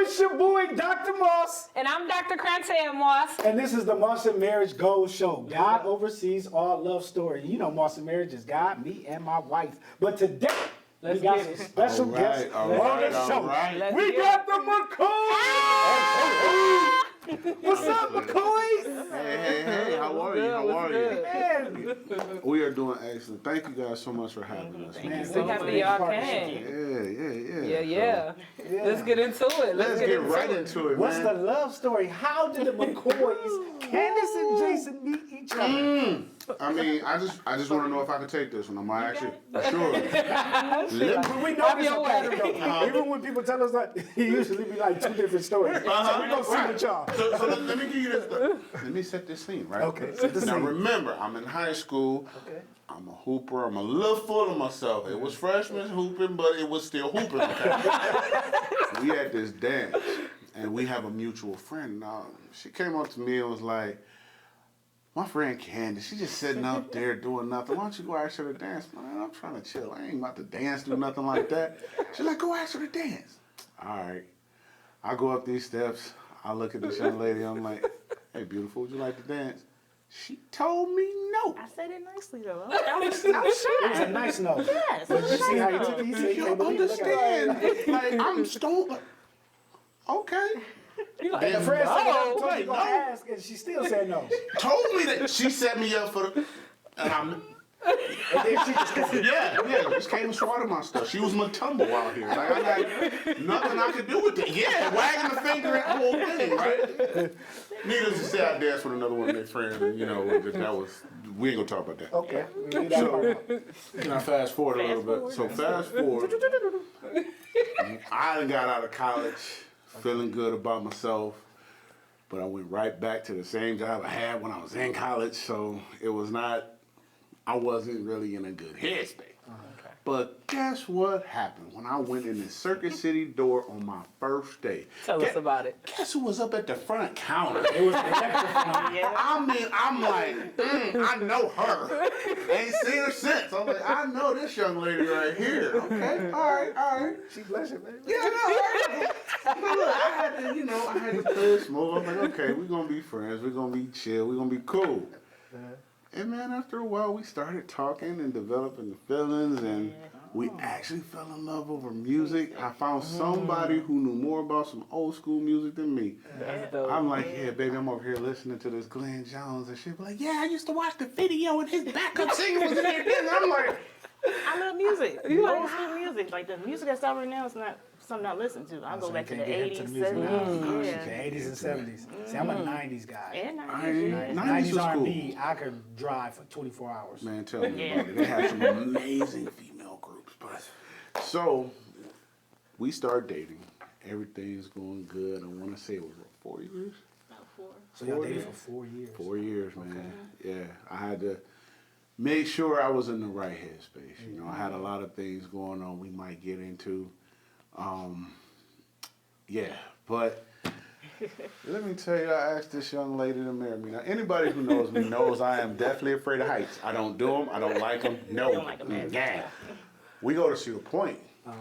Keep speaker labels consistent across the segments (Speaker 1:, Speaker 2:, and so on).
Speaker 1: It's your boy, Dr. Moss.
Speaker 2: And I'm Dr. Crantan Moss.
Speaker 1: And this is the Moss and Marriage Gold Show. God oversees all love stories. You know Moss and Marriage is God, me, and my wife. But today, we got some special guests on the show. We got the McCoy's. What's up, McCoy's?
Speaker 3: Hey, how are you? How are you?
Speaker 1: Man.
Speaker 3: We are doing excellent. Thank you guys so much for having us.
Speaker 1: Man,
Speaker 2: We happy y'all came. Yeah. Let's get into it.
Speaker 3: Let's get right into it,
Speaker 1: What's
Speaker 3: man.
Speaker 1: the love story? How did the McCoy's, Candace and Jason, meet each other?
Speaker 3: I mean, I just want to know if I can take this one. I'm actually sure.
Speaker 1: We know this a pattern, though. Even when people tell us that, it usually be like two different stories. So we're going to see what y'all.
Speaker 3: So let me give you this. Let me set this scene, right?
Speaker 1: Okay, set the
Speaker 3: Now
Speaker 1: scene.
Speaker 3: remember, I'm in high school.
Speaker 1: Okay.
Speaker 3: I'm a hooper. I'm a little full of myself. It was freshman hooping, but it was still hooping. Okay? We had this dance, and we have a mutual friend. Now, she came up to me and was like, my friend Candace, she just sitting up there doing nothing. Why don't you go ask her to dance? Man, I'm trying to chill. I ain't about to dance, do nothing like that. She's like, go ask her to dance. All right. I go up these steps. I look at this young lady. I'm like, hey, beautiful, would you like to dance? She told me no.
Speaker 4: I said it nicely though. I'm
Speaker 1: It was a nice note.
Speaker 4: Yes.
Speaker 1: But you see how he took it? He said,
Speaker 3: You
Speaker 1: "Can't believe it."
Speaker 3: understand? Like, I'm stoned. Like, okay.
Speaker 1: And the friend said, "I told
Speaker 3: wait,
Speaker 1: you gonna ask," and she still said no.
Speaker 3: Told me that she set me up for the. And I'm.
Speaker 1: And then she just
Speaker 3: Yeah, just came and swatted my stuff. She was my tumble out here. Like, I got nothing I could do with it. Yeah, wagging the finger at the whole thing, right? Needless to say, I danced with another one of their friends, and that was, we ain't gonna talk about that.
Speaker 1: okay. We need that part out.
Speaker 3: Can I fast forward a little bit? So fast forward, I got out of college feeling good about myself, but I went right back to the same job I had when I was in college, so it was not, I wasn't really in a good headspace. But guess what happened when I went in the Circuit City door on my first day?
Speaker 2: Tell us about it.
Speaker 3: Guess who was up at the front counter?
Speaker 1: It was electrifying.
Speaker 3: I mean, I'm like, I know her. Ain't seen her since. I'm like, I know this young lady right here. Okay, all right.
Speaker 1: She blushing, man.
Speaker 3: Yeah, no, right. But look, I had to play it smooth. I'm like, okay, we're gonna be friends. We're gonna be chill. We're gonna be cool. And man, after a while, we started talking and developing the feelings, and we actually fell in love over music. I found somebody who knew more about some old school music than me.
Speaker 2: That's dope.
Speaker 3: I'm like, yeah, baby, I'm over here listening to this Glenn Jones and shit. Be like, yeah, I used to watch the video and his backup singer was in there. And I'm like,
Speaker 4: I love music. You like school music. Like the music that's out right now is not something I listen to. I go back to the 80s, 70s.
Speaker 1: The 80s and 70s. See, I'm a 90s guy.
Speaker 4: And
Speaker 3: 90s
Speaker 1: 90s
Speaker 3: was
Speaker 1: R&B, I could drive for 24 hours.
Speaker 3: man, tell me about it. They had some amazing female groups. But so we start dating. Everything's going good. I want to say it was 4 years.
Speaker 4: About 4.
Speaker 1: So y'all dated for 4 years.
Speaker 3: 4 years, man. Yeah, I had to make sure I was in the right headspace. I had a lot of things going on we might get into. But let me tell you, I asked this young lady to marry me. Now, anybody who knows me knows I am definitely afraid of heights. I don't do them. I don't like them. No.
Speaker 4: Don't like 'em,
Speaker 3: Yeah. We go to Cedar Point. All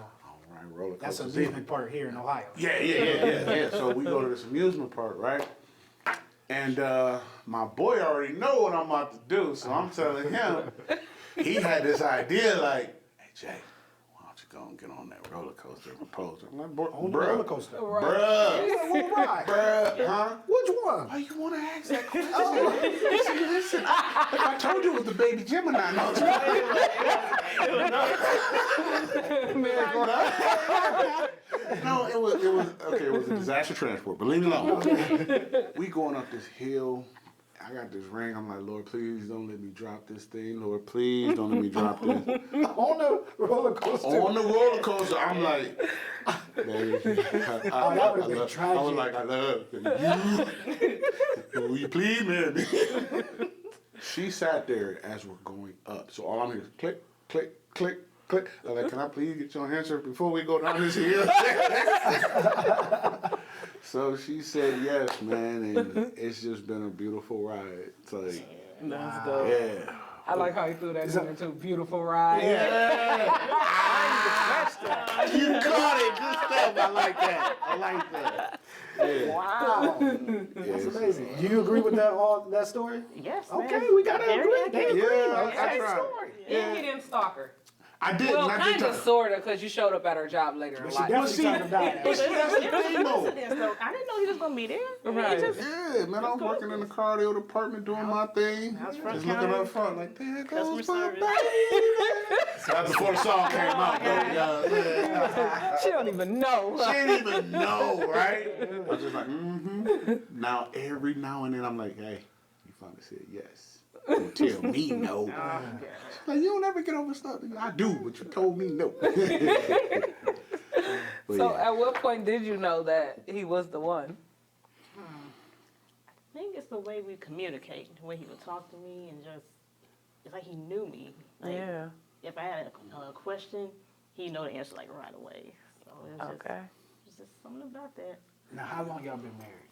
Speaker 3: right, roller
Speaker 1: That's
Speaker 3: coaster.
Speaker 1: a amusement park here in Ohio.
Speaker 3: Yeah. So we go to this amusement park, right? And my boy already know what I'm about to do, so I'm telling him, he had this idea like, hey, Jay, why don't you go and get on that roller coaster and propose? I'm like,
Speaker 1: On the roller coaster.
Speaker 3: Bruh.
Speaker 1: What ride?
Speaker 3: Bruh, huh?
Speaker 1: Which one?
Speaker 3: Why you want to ask that question? Listen, I told you it was the baby Gemini. No, it was a disaster transport, but leave me alone. We going up this hill. I got this ring. I'm like, Lord, please don't let me drop this thing. Lord, please don't let me drop this.
Speaker 1: On the roller coaster.
Speaker 3: On the roller coaster, I'm like, baby, I was like, I love you. Will you please marry me? She sat there as we're going up. So all I'm hearing is click, click, click, click. I'm like, can I please get your answer before we go down this hill? So she said yes, man, and it's just been a beautiful ride. It's like,
Speaker 2: That's dope.
Speaker 3: yeah.
Speaker 2: I like how you threw that into a beautiful ride.
Speaker 3: Yeah. You caught it. Good stuff. I like that. Yeah.
Speaker 1: Wow. That's amazing. Do you agree with that story?
Speaker 4: Yes,
Speaker 1: Okay,
Speaker 4: man.
Speaker 1: we got to agree. They agree.
Speaker 3: Yeah, I
Speaker 1: Okay,
Speaker 3: tried.
Speaker 1: story.
Speaker 2: And he didn't stalk her.
Speaker 3: I did.
Speaker 2: Well,
Speaker 3: I
Speaker 2: kind
Speaker 3: did
Speaker 2: of, sort of, because you showed up at her job later in
Speaker 1: But she
Speaker 2: life.
Speaker 1: definitely turned him down.
Speaker 3: But see, that's the thing, though.
Speaker 4: I didn't know he was gonna be there.
Speaker 2: Right.
Speaker 3: Yeah, man, I was working in the cardio department doing my thing.
Speaker 4: was front
Speaker 3: Just looking
Speaker 4: counter.
Speaker 3: up front like, there
Speaker 4: Customer
Speaker 3: goes my
Speaker 4: service.
Speaker 3: baby. That's before the song came out, though. Yeah.
Speaker 2: She don't even know.
Speaker 3: She didn't even know, right? I was just like, Now, every now and then, I'm like, hey, you finally said yes. Don't tell me no. Like, you don't ever get over stuff. I do, but you told me no. But
Speaker 2: So
Speaker 3: yeah.
Speaker 2: at what point did you know that he was the one?
Speaker 4: I think it's the way we communicate, the way he would talk to me, and just it's like he knew me. Like,
Speaker 2: Yeah.
Speaker 4: If I had a question, he know the answer like right away. So it's just something about that.
Speaker 1: Now, how long y'all been married?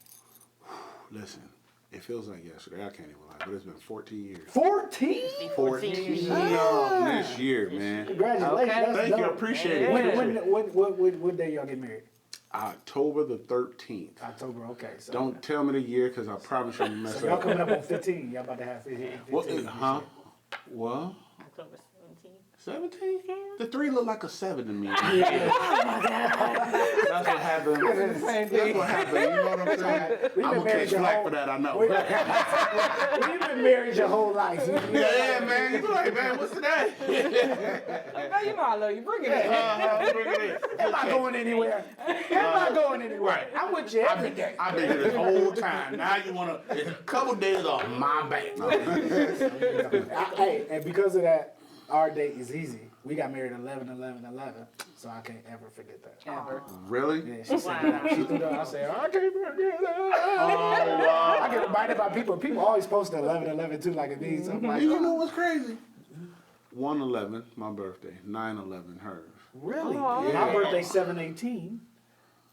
Speaker 3: Listen, it feels like yesterday. I can't even lie, but it's been 14 years.
Speaker 1: 14?
Speaker 3: 14 years this year, man.
Speaker 1: Congratulations.
Speaker 2: Okay.
Speaker 1: That's
Speaker 3: Thank you, I
Speaker 1: dope.
Speaker 3: appreciate
Speaker 2: Yeah.
Speaker 3: it.
Speaker 1: What day y'all get married?
Speaker 3: October the 13th.
Speaker 1: October, okay. So
Speaker 3: Don't tell me the year, because I promise you I'm going to
Speaker 1: so
Speaker 3: mess
Speaker 1: y'all
Speaker 3: up.
Speaker 1: coming up on 15. Y'all about to have 15.
Speaker 3: What? Huh? What?
Speaker 4: October 17th.
Speaker 3: 17? The 3 look like a 7 to me. That's what happened. That's what happened. You know what I'm saying?
Speaker 1: We've
Speaker 3: I'm
Speaker 1: been
Speaker 3: going to
Speaker 1: married
Speaker 3: catch
Speaker 1: your
Speaker 3: flack
Speaker 1: whole-
Speaker 3: for that, I know.
Speaker 1: You've been married your whole life.
Speaker 3: Yeah, man. You be like, man, what's today?
Speaker 2: Now you know I love you. Bring it in.
Speaker 3: Bring it in.
Speaker 1: Am I going anywhere? Am I going anywhere? I'm with you every day.
Speaker 3: I've been here this whole time. Now you want to, it's a couple days off my back. No.
Speaker 1: Hey, and because of that, our date is easy. We got married 11/11/11, so I can't ever forget that.
Speaker 2: Ever.
Speaker 3: Really?
Speaker 1: Yeah, she said that. She threw that. I said, I can't forget that.
Speaker 3: Oh, wow.
Speaker 1: I get reminded by people. People always post 11/11 too, like it means. I'm like,
Speaker 3: You know what's crazy? 1/11, my birthday. 9/11, hers.
Speaker 1: really?
Speaker 2: Oh,
Speaker 1: My birthday 7/18,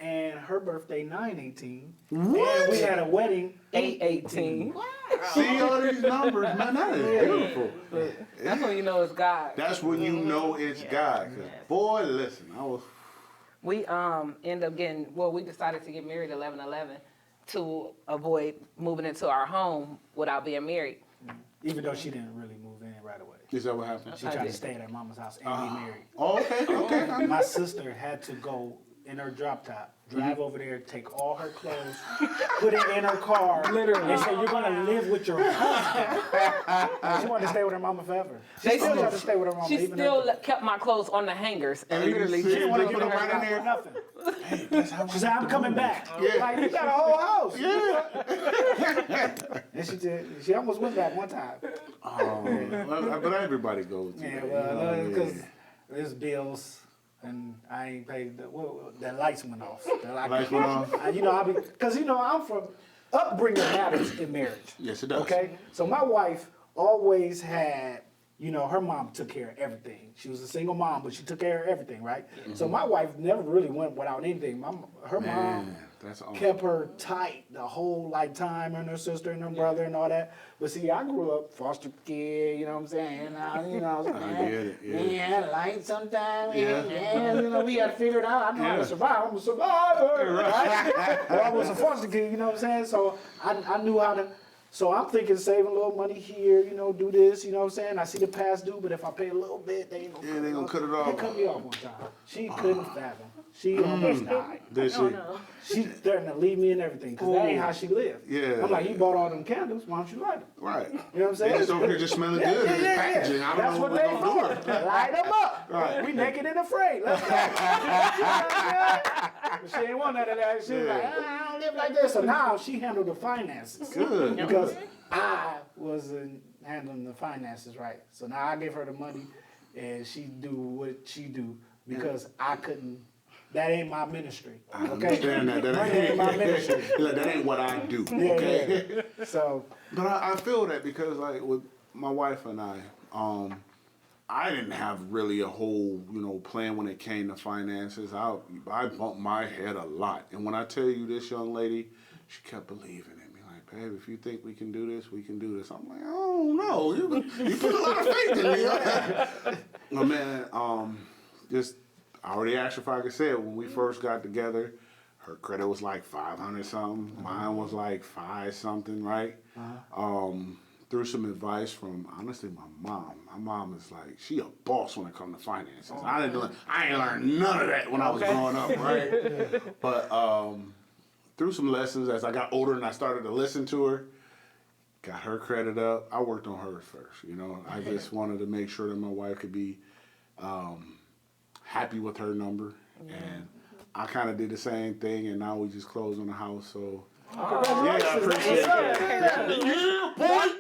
Speaker 1: and her birthday 9/18.
Speaker 3: What?
Speaker 1: And we had a wedding
Speaker 2: 8/18.
Speaker 3: See all these numbers, man. That is beautiful.
Speaker 2: That's when you know it's God.
Speaker 3: That's when you know it's God. 'Cause boy, listen,
Speaker 2: We end up we decided to get married 11/11 to avoid moving into our home without being married.
Speaker 1: Even though she didn't really move in right away.
Speaker 3: is that what happened?
Speaker 1: She tried to stay at her mama's house and be married.
Speaker 3: Oh, okay.
Speaker 1: My sister had to go in her drop top, drive over there, take all her clothes, put it in her car,
Speaker 2: Literally.
Speaker 1: and say, you're going to live with your husband. She wanted to stay with her mama forever. She still tried to stay with her mama.
Speaker 2: She
Speaker 1: even
Speaker 2: still
Speaker 1: though
Speaker 2: kept my clothes on the hangers and
Speaker 3: And
Speaker 2: literally
Speaker 3: you
Speaker 1: she didn't want to
Speaker 3: Put
Speaker 1: give
Speaker 3: them
Speaker 1: her
Speaker 3: right in there.
Speaker 1: nothing.
Speaker 3: Hey, that's how
Speaker 1: She said, I'm coming back.
Speaker 3: Yeah.
Speaker 1: Like, you got a whole house.
Speaker 3: Yeah.
Speaker 1: And she did. She almost went back one time.
Speaker 3: But everybody goes through
Speaker 1: Yeah,
Speaker 3: that,
Speaker 1: well,
Speaker 3: you know,
Speaker 1: because there's bills. And I ain't paid the lights went off.
Speaker 3: Lights went off?
Speaker 1: Because I'm from upbringing matters in marriage.
Speaker 3: Yes, it does.
Speaker 1: Okay, so my wife always had, her mom took care of everything. She was a single mom, but she took care of everything, right? So my wife never really went without anything. Her mom
Speaker 3: Man, that's awesome.
Speaker 1: kept her tight the whole time, and her sister and her brother and all that. But see, I grew up foster kid, you know what I'm saying?
Speaker 3: I get it, yeah.
Speaker 1: Man, light sometimes,
Speaker 3: Yeah.
Speaker 1: we got to figure it out. I know how to survive. I'm a survivor, right? But I was a foster kid, you know what I'm saying? So I knew how to. So I'm thinking saving a little money here, do this, you know what I'm saying? I see the past due, but if I pay a little bit, they ain't gonna
Speaker 3: cut it off.
Speaker 1: They cut me off one time. She couldn't fathom. She almost died.
Speaker 3: Did she?
Speaker 1: She threatened to leave me and everything, because that ain't how she lived.
Speaker 3: Yeah.
Speaker 1: I'm like, you bought all them candles, why don't you light them?
Speaker 3: Right.
Speaker 1: You know what I'm saying?
Speaker 3: They just over here just smelling good. It's packaging. I don't
Speaker 1: That's
Speaker 3: know
Speaker 1: what
Speaker 3: what
Speaker 1: they
Speaker 3: we're gonna do.
Speaker 1: for. Light them up.
Speaker 3: Right.
Speaker 1: We naked and afraid. Let's go. But she ain't want none of that. She was like, I don't live like this. So now she handled the finances.
Speaker 3: Good.
Speaker 1: Because I wasn't handling the finances right. So now I give her the money and she do what she do because I couldn't. That ain't my ministry.
Speaker 3: I
Speaker 1: Okay?
Speaker 3: understand that. That
Speaker 1: ain't my ministry.
Speaker 3: Like, that ain't what I do. Okay.
Speaker 1: Yeah. So
Speaker 3: But I feel that because like with my wife and I, I didn't have really a whole, plan when it came to finances. I bumped my head a lot. And when I tell you this young lady, she kept believing in me. Like, babe, if you think we can do this, we can do this. I'm like, I don't know. You put a lot of faith in me. Well, man, I already asked her if I could say it. When we first got together, her credit was like 500 something. Mine was like 5 something, right? Through some advice from, honestly, my mom. My mom is like, she a boss when it comes to finances. I ain't learned none of that when I was growing up, right? But through some lessons, as I got older and I started to listen to her, got her credit up. I worked on hers first, I just wanted to make sure that my wife could be happy with her number. And I kind of did the same thing, and now we just closed on the house, so. Yeah, I appreciate it. Yeah, boy.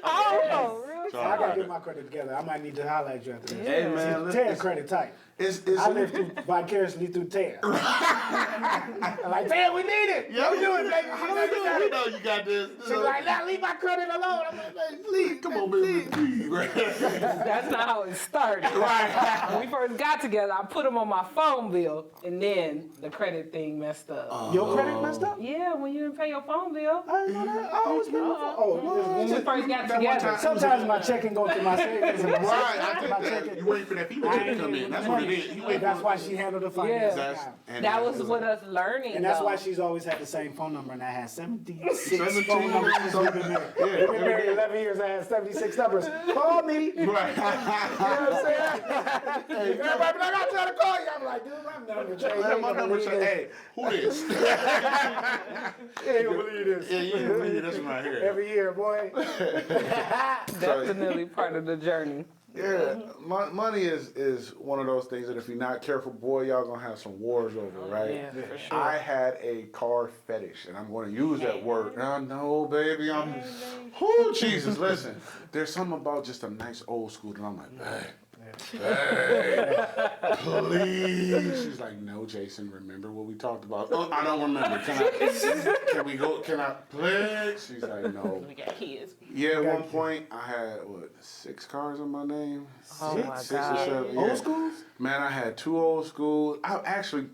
Speaker 1: So I gotta get my credit together. I might need to holler at you after this.
Speaker 3: Hey, man,
Speaker 1: Ted's credit tight. I live vicariously through Ted. I'm like, Ted, we need it.
Speaker 3: Yeah,
Speaker 1: we do it, baby.
Speaker 3: How we do it? You know you got this.
Speaker 1: She's like, now leave my credit alone. I'm like, please,
Speaker 3: Come on, baby. Please.
Speaker 2: That's not how it started.
Speaker 3: Right.
Speaker 2: When we first got together, I put him on my phone bill, and then the credit thing messed up.
Speaker 1: Your credit messed up?
Speaker 2: Yeah, when you didn't pay your phone bill.
Speaker 1: I didn't know that. I always been my phone.
Speaker 2: When we first got together.
Speaker 1: Sometimes my checking goes to my savings. And
Speaker 3: Right, I think that. You wait for that people to come in. That's what it is.
Speaker 1: That's why she handled the finances.
Speaker 2: That was with us learning.
Speaker 1: And that's
Speaker 2: though.
Speaker 1: why she's always had the same phone number, and I had 76
Speaker 3: 17
Speaker 1: phone numbers since we've been married.
Speaker 3: Yeah,
Speaker 1: We've been married 11 years, I had 76 numbers. Call me. You know
Speaker 3: Right.
Speaker 1: what I'm saying? Everybody be like, I'm trying to call you. I'm like, dude, my number changed.
Speaker 3: My number said, hey, who this?
Speaker 1: You ain't gonna believe this.
Speaker 3: Yeah, you ain't believe this one right here.
Speaker 1: Every year, boy.
Speaker 2: Definitely part of the journey.
Speaker 3: Yeah, money is one of those things that if you're not careful, boy, y'all gonna have some wars over, right?
Speaker 2: Yeah, for sure.
Speaker 3: I had a car fetish, and I'm gonna use that word. No, baby, oh, Jesus, listen. There's something about just a nice old school that I'm like, babe, please. She's like, no, Jason, remember what we talked about? Oh, I don't remember. Can we go? Can I, please? She's like, no.
Speaker 4: We got kids.
Speaker 3: Yeah, at one point, I had, 6 cars in my name?
Speaker 2: Oh my
Speaker 3: 6 or
Speaker 2: God.
Speaker 3: 7.
Speaker 1: Old schools?
Speaker 3: Man, I had 2 old schools. I actually,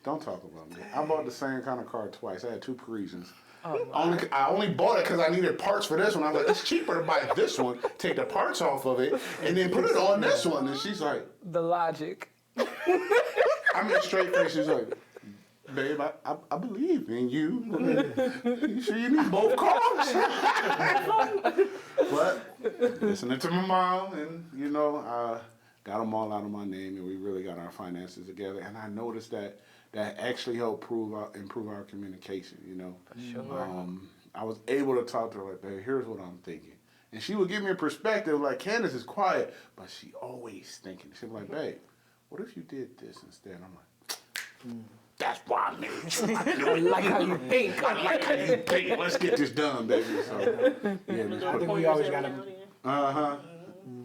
Speaker 3: don't talk about me. I bought the same kind of car twice. I had 2 Parisians. I only bought it because I needed parts for this one. I was like, it's cheaper to buy this one, take the parts off of it, and then put it on this one. And she's like,
Speaker 2: The logic.
Speaker 3: I mean, straight face, she's like, babe, I believe in you. You sure you need both cars? But listening to my mom, and I got them all out of my name, and we really got our finances together. And I noticed that actually helped improve our communication.
Speaker 2: Sure.
Speaker 3: I was able to talk to her like, babe, here's what I'm thinking. And she would give me a perspective like, Candace is quiet, but she always thinking. She'd be like, babe, what if you did this instead? I'm like, that's why I married you.
Speaker 2: I like how you think.
Speaker 3: I like how you think. Let's get this done, baby. So, yeah,
Speaker 1: I think we always gotta.
Speaker 3: uh-huh.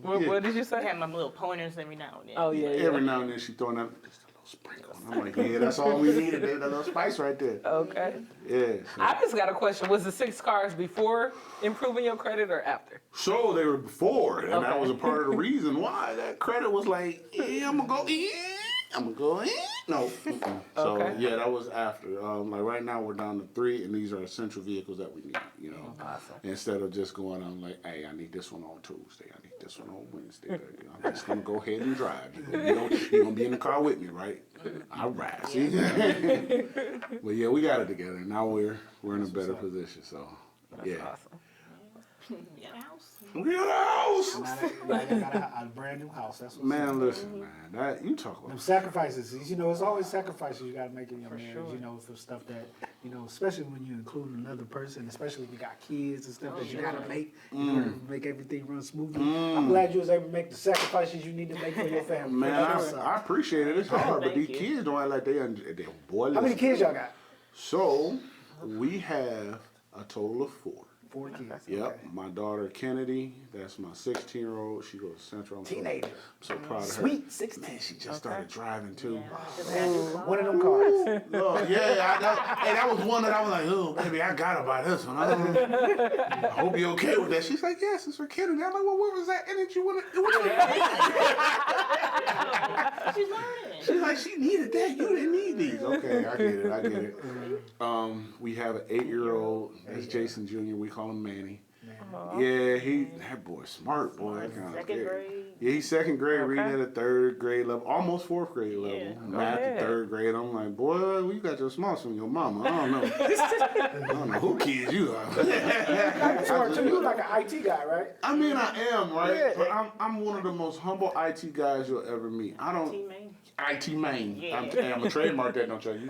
Speaker 2: What did you
Speaker 4: I
Speaker 2: say?
Speaker 4: have my little pointers every now and then.
Speaker 2: Oh, yeah.
Speaker 3: Every now and then she throwing out just a little sprinkle. And I'm like, yeah, that's all we needed. That little spice right there.
Speaker 2: Okay.
Speaker 3: Yeah.
Speaker 2: I just got a question. Was the 6 cars before improving your credit or after?
Speaker 3: So they were before, and that
Speaker 2: Okay.
Speaker 3: was a part of the reason why that credit was like, yeah, I'm gonna go in. No. So
Speaker 2: Okay.
Speaker 3: yeah, that was after. Like right now we're down to 3, and these are essential vehicles that we need.
Speaker 2: Awesome.
Speaker 3: Instead of just going on like, hey, I need this one on Tuesday. I need this one on Wednesday. I'm just gonna go ahead and drive. You're gonna be in the car with me, right? All right. See. But yeah, we got it together. Now we're in a better position. So
Speaker 2: That's
Speaker 3: yeah.
Speaker 2: awesome.
Speaker 4: We got a house.
Speaker 3: We got a house.
Speaker 1: Now you got a brand new house. That's what's
Speaker 3: Man,
Speaker 1: up.
Speaker 3: listen, man. That you talk
Speaker 1: Them
Speaker 3: about.
Speaker 1: sacrifices, it's always sacrifices you gotta make in your marriage,
Speaker 2: sure.
Speaker 1: for stuff that, especially when you include another person, especially if you got kids and stuff that you gotta make in order to make everything run smoothly. I'm glad you was able to make the sacrifices you need to make for your family.
Speaker 3: Man, I appreciate it. It's hard, but
Speaker 4: Thank
Speaker 3: these
Speaker 4: you.
Speaker 3: kids don't act like they're boy.
Speaker 1: How many
Speaker 3: listen.
Speaker 1: kids y'all got?
Speaker 3: So we have a total of 4.
Speaker 1: 4 kids.
Speaker 3: Yep,
Speaker 1: Okay.
Speaker 3: my daughter Kennedy, that's my 16-year-old. She goes to Central.
Speaker 1: Teenager.
Speaker 3: I'm so proud of her.
Speaker 1: Sweet 16.
Speaker 3: Man, she just started driving too.
Speaker 1: One of them cars.
Speaker 3: Look, yeah, hey, that was one that I was like, oh, baby, I gotta buy this one. I hope you're okay with that. She's like, yes, it's for Kennedy. I'm like, well, what was that energy?
Speaker 4: She's learning.
Speaker 3: She's like, she needed that. You didn't need these. Okay, I get it. We have an 8-year-old. That's Jason Jr. We call him Manny. Yeah, that boy's smart, boy.
Speaker 4: Second grade.
Speaker 3: Yeah, he's second grade, reading at a 3rd grade level, almost 4th grade level.
Speaker 4: Yeah.
Speaker 3: Math at 3rd grade. I'm like, boy, well, you got your smarts from your mama. I don't know. I don't know who kids you are.
Speaker 1: Smart too. You like an IT guy, right?
Speaker 3: I mean, I am, right?
Speaker 1: Yeah.
Speaker 3: But I'm one of the most humble IT guys you'll ever meet. I don't.
Speaker 4: Teammate.
Speaker 3: IT main.
Speaker 4: Yeah.
Speaker 3: I'm gonna trademark that, don't you?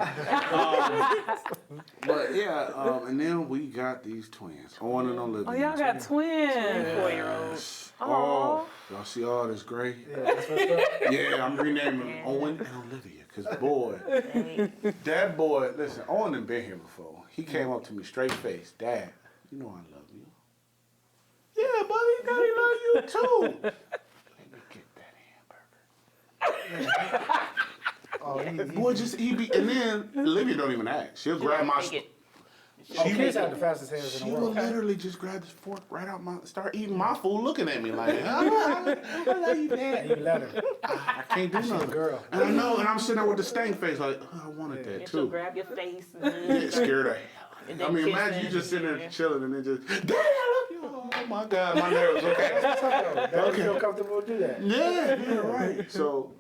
Speaker 3: But yeah, and then we got these twins, Owen and Olivia.
Speaker 2: Oh, y'all got twins.
Speaker 4: 4-year-olds.
Speaker 3: Oh, y'all see all this gray?
Speaker 1: Yeah, that's what's up.
Speaker 3: Yeah, I'm renaming them Owen and Olivia, cause boy, that boy. Listen, Owen had been here before. He came up to me straight face, Dad. You know I love you. Yeah, buddy, Daddy love you too. Let me get that hamburger.
Speaker 1: Oh,
Speaker 3: Boy, he be, and then Olivia don't even ask. She'll grab my.
Speaker 1: kids have the fastest hands in
Speaker 3: She
Speaker 1: the
Speaker 3: will
Speaker 1: world.
Speaker 3: literally just grab this fork right out start eating my food, looking at me like, I love you, Dad.
Speaker 1: You let her.
Speaker 3: I can't do
Speaker 1: She's a
Speaker 3: nothing.
Speaker 1: girl.
Speaker 3: And I know, and I'm sitting there with the stank face like, oh, I wanted that
Speaker 4: And she'll
Speaker 3: too.
Speaker 4: grab your face.
Speaker 3: Yeah, scared her.
Speaker 4: And
Speaker 3: I
Speaker 4: then
Speaker 3: mean,
Speaker 4: kiss
Speaker 3: imagine
Speaker 4: her.
Speaker 3: you just sitting there
Speaker 4: Yeah.
Speaker 3: chilling and then just, Daddy, I love you. Oh my God, my nerves, okay.
Speaker 1: They feel comfortable to do that.
Speaker 3: Yeah, right. So,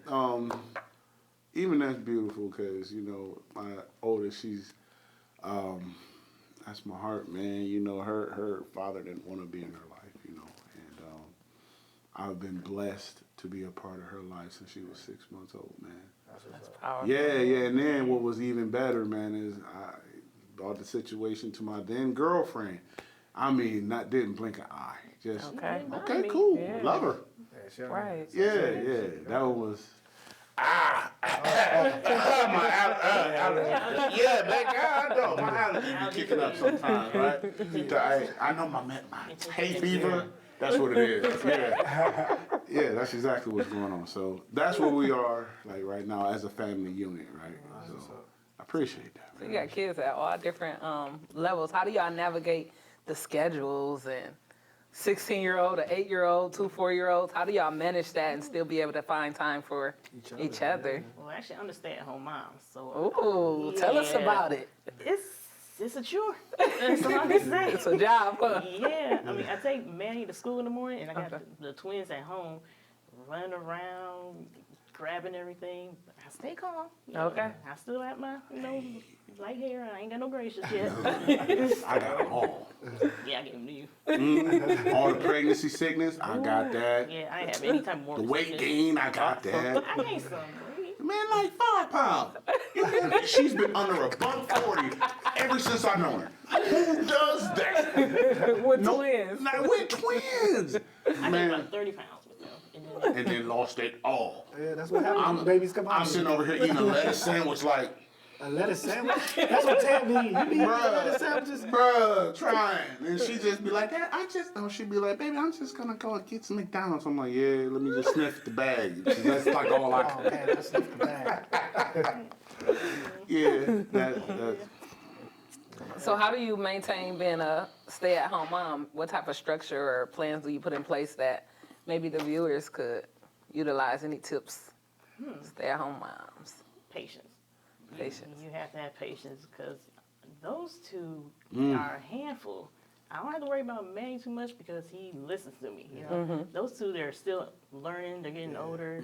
Speaker 3: even that's beautiful because, you know, my oldest, she's, that's my heart, man. You know, her father didn't want to be in her life, you know, and I've been blessed to be a part of her life since she was 6 months old, man.
Speaker 2: That's powerful.
Speaker 3: Yeah, and then what was even better, man, is I brought the situation to my then girlfriend. I mean, didn't blink an eye. Just,
Speaker 2: Okay.
Speaker 3: okay, cool,
Speaker 2: Yeah.
Speaker 3: love her.
Speaker 2: Right.
Speaker 3: Yeah, that was. My allergy. Yeah, back I know my allergy be kicking up sometimes, right? I know my hay fever. That's what it is. Yeah, that's exactly what's going on. So that's where we are, like right now, as a family unit, right? So I appreciate that.
Speaker 2: So you got kids at all different levels. How do y'all navigate the schedules and 16-year-old, an 8-year-old, 2 4-year-olds? How do y'all manage that and still be able to find time for each other?
Speaker 4: Well, actually, I'm a stay-at-home mom, so.
Speaker 2: Ooh, tell us
Speaker 4: Yeah.
Speaker 2: about it.
Speaker 4: It's a chore. That's all I can say.
Speaker 2: It's a job, huh?
Speaker 4: Yeah, I mean, I take Manny to school in the morning, and I got the twins at home, running around, grabbing everything. I stay calm. You know.
Speaker 2: Okay.
Speaker 4: I still have my, light hair. I ain't got no gray shit yet.
Speaker 3: I got them all.
Speaker 4: Yeah, I gave them to you.
Speaker 3: All the pregnancy sickness, I got that.
Speaker 4: Yeah, I ain't have any type of more.
Speaker 3: The weight gain, I got that.
Speaker 4: I gained some weight.
Speaker 3: Man, like 5 pounds. She's been under a $140 ever since I know her. Who does that?
Speaker 2: With twins.
Speaker 3: Like, we're twins.
Speaker 4: I gained
Speaker 3: Man,
Speaker 4: about 30 pounds with them.
Speaker 3: and then lost it all.
Speaker 1: Yeah, that's what happens when babies come out.
Speaker 3: I'm sitting over here eating a lettuce sandwich like,
Speaker 1: A lettuce sandwich? That's what Tam means. You be eating lettuce sandwiches?
Speaker 3: bruh, trying. And she just be like, she'd be like, baby, I'm just gonna go get some McDonald's. I'm like, yeah, let me just sniff the bag. That's like all I
Speaker 1: Oh,
Speaker 3: can.
Speaker 1: man, that's the bag.
Speaker 3: Yeah, that's.
Speaker 2: So how do you maintain being a stay-at-home mom? What type of structure or plans do you put in place that maybe the viewers could utilize? Any tips? Stay-at-home moms.
Speaker 4: Patience.
Speaker 2: Patience.
Speaker 4: You have to have patience because those two are a handful. I don't have to worry about Manny too much because he listens to me. You know, those two they're still learning. They're getting older,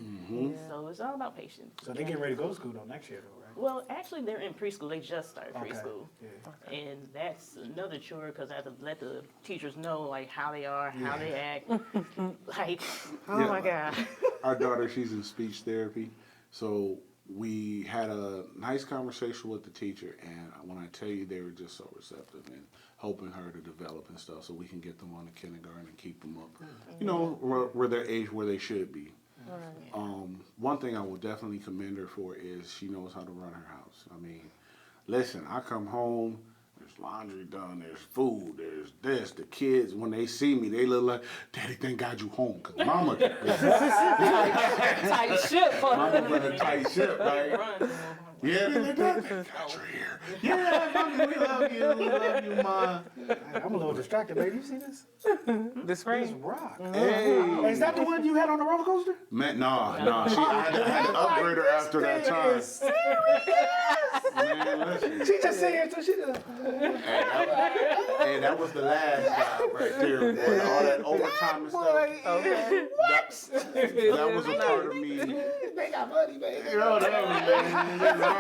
Speaker 4: so it's all about patience.
Speaker 1: So they getting ready to go to school though next year though, right?
Speaker 4: Well, actually, they're in preschool. They just started
Speaker 1: Okay.
Speaker 4: preschool,
Speaker 1: Yeah.
Speaker 4: and that's another chore because I have to let the teachers know like how they are, how they act. Like, oh
Speaker 3: Yeah.
Speaker 4: my God.
Speaker 3: Our daughter, she's in speech therapy, so we had a nice conversation with the teacher, and when I tell you, they were just so receptive and helping her to develop and stuff, so we can get them on to kindergarten and keep them up, you know, where their age where they should be. One thing I will definitely commend her for is she knows how to run her house. I mean, listen, I come home There's laundry done, there's food, there's this. The kids, when they see me, they look like, Daddy, thank God you home. Because Mama,
Speaker 2: Tight ship.
Speaker 3: Mama run a tight ship, right? Yeah, they look like, thank God you're here. Yeah, Mommy, we love you, Ma.
Speaker 1: I'm a little distracted, baby. You see this?
Speaker 2: This
Speaker 1: This
Speaker 2: ring.
Speaker 1: rock.
Speaker 3: Hey.
Speaker 1: Is that the one you had on the roller coaster?
Speaker 3: Man, no. I had to upgrade her after that time. Man, listen.
Speaker 1: She just said so she just.
Speaker 3: Hey, that was the last job right there. Boy. All that overtime and stuff.
Speaker 2: Okay.
Speaker 3: That was a part of me.
Speaker 1: They got money, baby.
Speaker 3: You know that was, man. That's right.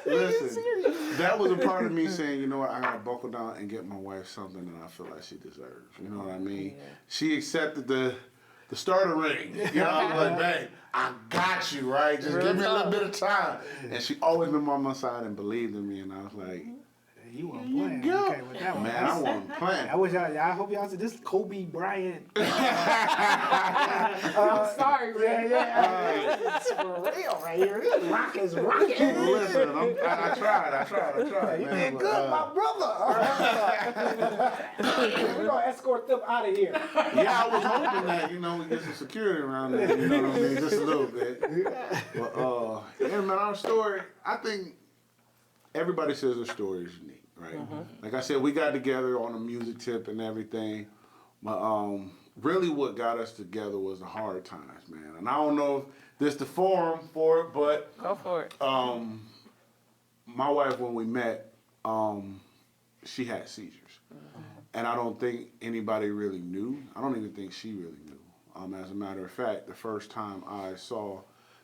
Speaker 3: Listen, that was a part of me saying, you know what, I gotta buckle down and get my wife something that I feel like she deserves. You know what I mean? Yeah. She accepted the starter ring. You know, I was like, babe, I got you, right? Just give me a little bit of time. And she always been by my side and believed in me, and I was like,
Speaker 1: You weren't playing.
Speaker 3: go.
Speaker 1: Okay, with that one.
Speaker 3: Man, I wasn't playing.
Speaker 1: I hope y'all said this is Kobe Bryant.
Speaker 2: Sorry, Ray.
Speaker 1: Yeah. It's for real right here. This rock is rocking.
Speaker 3: Listen, I tried.
Speaker 1: You
Speaker 3: Man,
Speaker 1: did good, my brother. We're going to escort them out of here.
Speaker 3: Yeah, I was hoping that, we get some security around there, you know what I mean, just a little bit. But, yeah, man, our story, I think everybody says their story is unique, right? Like I said, we got together on a music tip and everything, but really what got us together was the hard times, man. And I don't know if this the forum for it, but
Speaker 2: Go for it.
Speaker 3: my wife, when we met, she had seizures. And I don't think anybody really knew. I don't even think she really knew. As a matter of fact, the first time I saw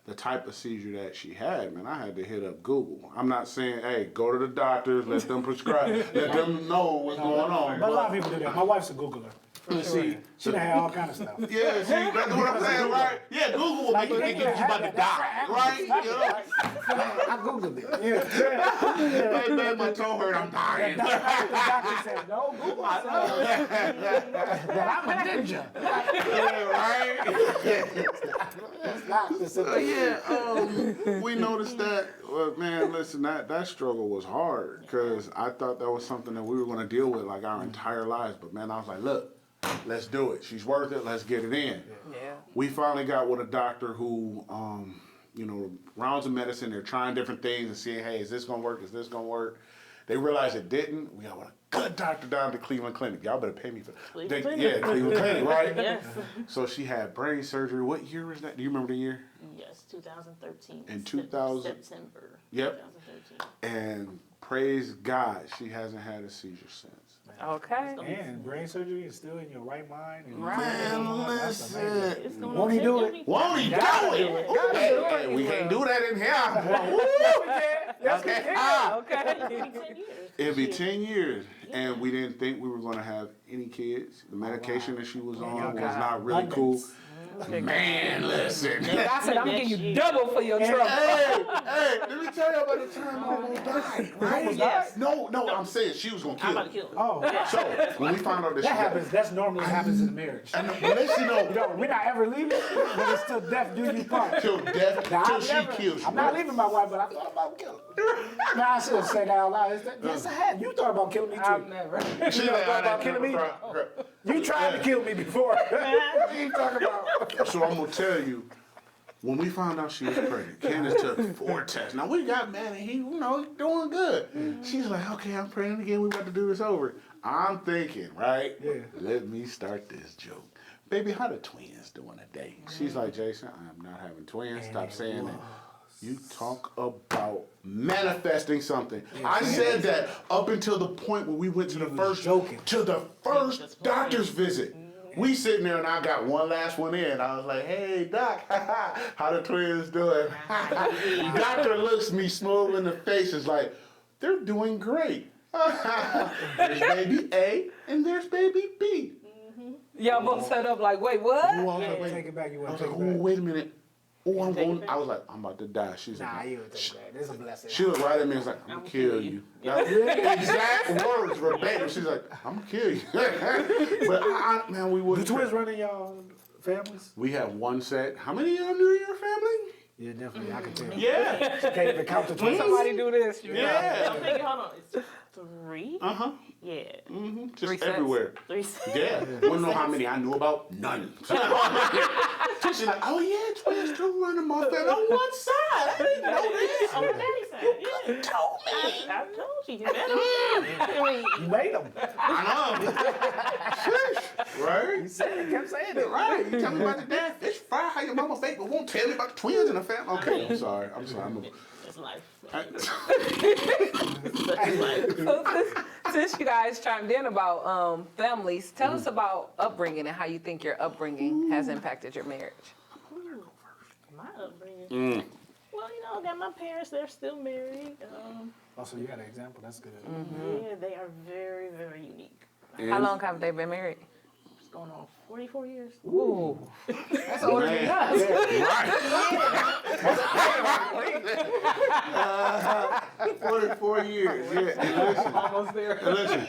Speaker 3: the type of seizure that she had, man, I had to hit up Google. I'm not saying, hey, go to the doctors, let them prescribe, let them know what's going on.
Speaker 1: But a lot of people do that. My wife's a Googler. See, she done had all kind of stuff.
Speaker 3: Yeah, see, that's what I'm saying, right? Yeah, Google will make you think you about to die, right?
Speaker 1: I Googled it. Yeah.
Speaker 3: Hey, babe, my toe hurt, I'm dying.
Speaker 1: The doctor said, no, Google that I'm a ninja.
Speaker 3: Yeah, we noticed that, man, listen, that struggle was hard because I thought that was something that we were going to deal with like our entire lives. But, man, I was like, look, let's do it. She's worth it. Let's get it in.
Speaker 2: Yeah.
Speaker 3: We finally got with a doctor who, rounds of medicine, they're trying different things and seeing, hey, is this going to work? Is this going to work? They realized it didn't. We got a good doctor down at the Cleveland Clinic. Y'all better pay me for that.
Speaker 4: Cleveland Clinic.
Speaker 3: Yeah, Cleveland Clinic, right?
Speaker 4: Yes.
Speaker 3: So she had brain surgery. What year was that? Do you remember the year?
Speaker 4: Yes, 2013.
Speaker 3: In 2000
Speaker 4: September.
Speaker 3: Yep.
Speaker 4: 2013.
Speaker 3: And praise God, she hasn't had a seizure since.
Speaker 2: Okay.
Speaker 1: And brain surgery is still in your right mind. And
Speaker 3: Man,
Speaker 1: that's
Speaker 3: listen.
Speaker 1: amazing.
Speaker 4: It's gonna
Speaker 1: Won't he
Speaker 4: take
Speaker 1: do it?
Speaker 4: everything.
Speaker 3: Won't he do
Speaker 1: Gotta
Speaker 3: it?
Speaker 1: do it.
Speaker 3: Ooh,
Speaker 1: Gotta
Speaker 3: hey,
Speaker 1: do it.
Speaker 3: hey, we can't do that in here.
Speaker 1: Yes, we can.
Speaker 2: Okay.
Speaker 4: It'll be 10 years.
Speaker 3: It'll be 10 years. And we didn't think we were going to have any kids. The medication that she was on was not really cool. Man, listen.
Speaker 2: I said, I'm gonna give you double for your trouble.
Speaker 3: Hey, let me tell you about the time I almost died. Right?
Speaker 4: Yes.
Speaker 3: No, I'm saying she was going to
Speaker 4: I'm
Speaker 3: kill
Speaker 4: about to
Speaker 3: me.
Speaker 4: kill him.
Speaker 1: Oh,
Speaker 3: So, when we found out that
Speaker 1: that
Speaker 3: she
Speaker 1: happens. That's normally happens in a marriage.
Speaker 3: But listen,
Speaker 1: We're not ever leaving, but it's still death do you part.
Speaker 3: till death,
Speaker 1: Now,
Speaker 3: till she kills you.
Speaker 1: I'm not leaving my wife, but I thought about killing her. Now I should have said that out loud. Yes, I have. You thought about killing me
Speaker 2: I've
Speaker 1: too.
Speaker 2: never.
Speaker 3: She
Speaker 1: You
Speaker 3: like,
Speaker 1: thought
Speaker 3: I
Speaker 1: about
Speaker 3: didn't
Speaker 1: killing me?
Speaker 3: never cry.
Speaker 1: You tried to kill me before. What are you talking about?
Speaker 3: So I'm gonna tell you, when we found out she was pregnant, Candace took 4 tests. Now we got mad at him, doing good. She's like, okay, I'm pregnant again. We about to do this over. I'm thinking, right?
Speaker 1: Yeah.
Speaker 3: Let me start this joke. Baby, how the twins doing today? She's like, Jason, I am not having twins. Stop saying that. You talk about manifesting something. I said that up until the point where we went to the first doctor's visit. We sitting there and I got one last one in. I was like, hey, Doc, how the twins doing? Doctor looks me smooth in the face, is like, they're doing great. There's baby A and there's baby B.
Speaker 2: Y'all both set up like, wait, what?
Speaker 1: Take it back. You
Speaker 3: I
Speaker 1: want
Speaker 3: was
Speaker 1: to
Speaker 3: like,
Speaker 1: take it
Speaker 3: oh,
Speaker 1: back?
Speaker 3: wait a minute. Oh, I'm going. I was like, I'm about to die. She's
Speaker 1: Nah,
Speaker 3: like,
Speaker 1: you would take it back. This is a blessing.
Speaker 3: she looked right at me and was like, I'm gonna kill you. That's exact words verbatim. She's like, I'm gonna kill you. But man, we
Speaker 1: The
Speaker 3: wouldn't.
Speaker 1: twins running y'all families?
Speaker 3: We have one set. How many of y'all knew in your family?
Speaker 1: Yeah, definitely. I can tell.
Speaker 3: Yeah.
Speaker 1: She can't even count to
Speaker 2: When
Speaker 1: 20.
Speaker 2: somebody do this, you know.
Speaker 3: Yeah.
Speaker 4: I'm thinking, hold on, it's 3?
Speaker 3: Uh-huh.
Speaker 4: Yeah.
Speaker 3: Mm-hmm. Just
Speaker 2: 3 cents.
Speaker 3: everywhere.
Speaker 4: 3 cents.
Speaker 3: Yeah. Wanna know how many I knew about? None. She's like, oh yeah, twins do run them off that on one side. I didn't know this.
Speaker 4: On my daddy's side, yeah.
Speaker 3: Told me.
Speaker 4: I told you, you better.
Speaker 1: You made them.
Speaker 3: I know. Sheesh. Right?
Speaker 1: You said it, kept saying it.
Speaker 3: Right. You tell me about the dad fish fry, how your mama fake, but won't tell me about the twins in the family. Okay, I'm sorry.
Speaker 4: It's life.
Speaker 2: So since you guys chimed in about families, tell us about upbringing and how you think your upbringing has impacted your marriage.
Speaker 4: My upbringing. Well, got my parents. They're still married.
Speaker 1: Oh, so you got an example. That's good.
Speaker 4: Yeah, they are very, very unique.
Speaker 2: How long have they been married?
Speaker 4: It's going on 44 years.
Speaker 2: Ooh. That's older than us.
Speaker 3: Right. 44 years. Yeah. And listen,
Speaker 2: Almost there.
Speaker 3: and listen,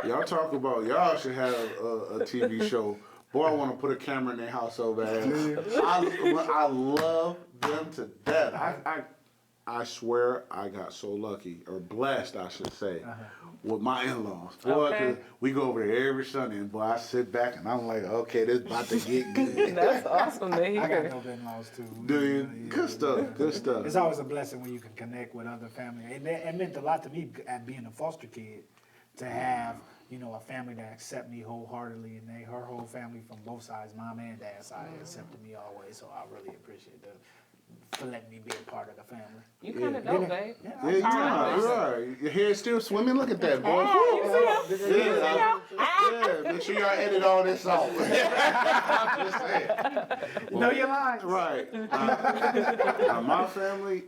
Speaker 3: y'all talk about, y'all should have a TV show. Boy, I want to put a camera in their house so bad. I love them to death. I swear I got so lucky, or blessed, I should say, with my in-laws. Boy, 'cause we go over there every Sunday, and boy, I sit back and I'm like, okay, this about to get good.
Speaker 2: That's awesome to hear.
Speaker 1: I got no in-laws too.
Speaker 3: Do you? Good stuff, good stuff.
Speaker 1: It's always a blessing when you can connect with other family. It meant a lot to me at being a foster kid to have, a family that accept me wholeheartedly, and her whole family from both sides, mom and dad's side, accepted me always. So I really appreciate that for letting me be a part of the family.
Speaker 2: You kind of know, babe.
Speaker 3: Yeah, you right. Your hair's still swimming. Look at that, boy. Yeah, make sure y'all edit all this out. I'm just saying.
Speaker 1: You know your lines.
Speaker 3: Right. My family,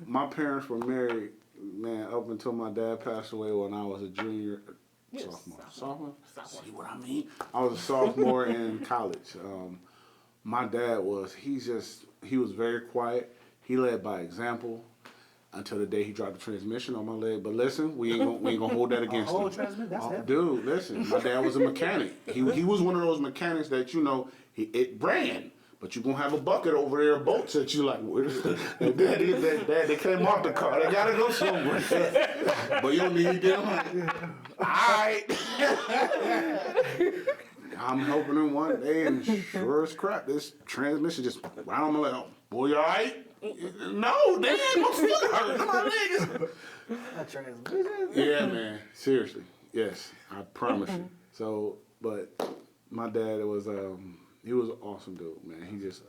Speaker 3: my parents were married, man, up until my dad passed away when I was a junior. Sophomore? See what I mean? I was a sophomore in college. My dad he was very quiet. He led by example until the day he dropped the transmission on my leg. But listen, we ain't gonna hold that against him.
Speaker 1: Transmission? That's heavy.
Speaker 3: Dude, listen, my dad was a mechanic. He was one of those mechanics that, it ran. But you're going to have a bucket over there of bolts that you like, they came off the car. They got to go somewhere. But you don't need them. All right. I'm helping him one day, and sure as crap, this transmission just right on my leg. Boy, you all right? No, damn, my foot hurt. My leg is...
Speaker 1: That transmission.
Speaker 3: Yeah, man. Seriously. Yes, I promise you. So, but my dad was... he was an awesome dude, man. He just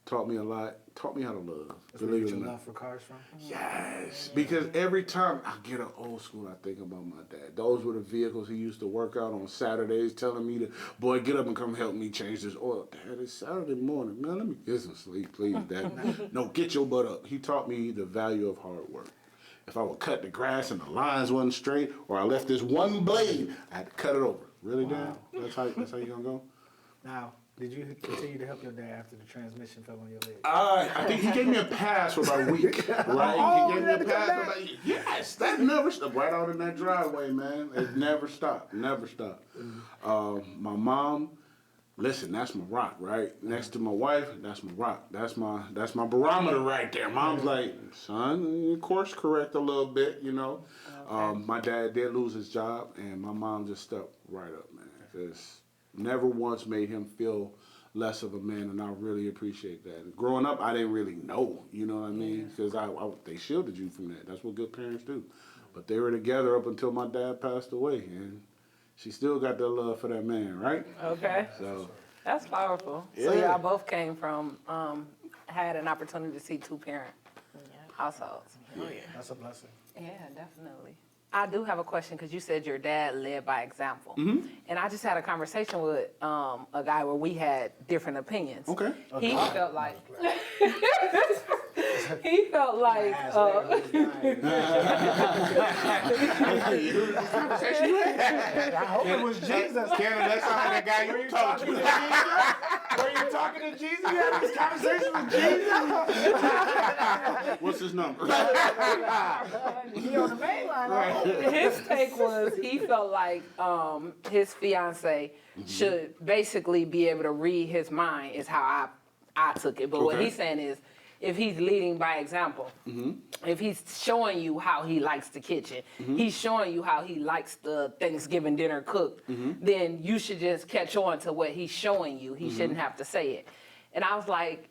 Speaker 3: taught me a lot, taught me how to love.
Speaker 1: That's where you get your love for cars from?
Speaker 3: Yes, because every time I get an old school, I think about my dad. Those were the vehicles he used to work out on Saturdays, telling me to, boy, get up and come help me change this oil. Dad, it's Saturday morning, man, let me get some sleep, please, Dad. No, get your butt up. He taught me the value of hard work. If I would cut the grass and the lines wasn't straight, or I left this one blade, I had to cut it over. Really, Dad? That's how you gonna go?
Speaker 1: Now, did you continue to help your dad after the transmission fell on your leg?
Speaker 3: I think he gave me a pass for about a week. Right? He gave me a pass for about a week. Yes, that never stopped. Right out in that driveway, man. It never stopped. Never stopped. My mom, listen, that's my rock, right? Next to my wife, that's my rock. That's my barometer right there. Mom's like, son, course correct a little bit, My dad did lose his job, and my mom just stepped right up, man. Just never once made him feel less of a man, and I really appreciate that. Growing up, I didn't really know, you know what I mean? Because they shielded you from that. That's what good parents do. But they were together up until my dad passed away, and she still got that love for that man, right?
Speaker 2: Okay.
Speaker 3: So
Speaker 2: that's powerful.
Speaker 3: Yeah.
Speaker 2: So y'all both came from, had an opportunity to see two-parent households.
Speaker 4: Oh, yeah.
Speaker 1: That's a blessing.
Speaker 2: Yeah, definitely. I do have a question because you said your dad led by example. And I just had a conversation with a guy where we had different opinions.
Speaker 3: Okay.
Speaker 2: He felt like... He felt like...
Speaker 1: I hope it was Jesus.
Speaker 3: Canada, that's not that guy you talking to.
Speaker 1: Were you talking to Jesus? You had this conversation with Jesus?
Speaker 3: What's his number?
Speaker 1: He on the main line.
Speaker 2: His take was he felt like his fiance should basically be able to read his mind is how I took it. But what he's saying is if he's leading by example. If he's showing you how he likes the kitchen, he's showing you how he likes the Thanksgiving dinner cooked, then you should just catch on to what he's showing you. He shouldn't have to say it. And I was like,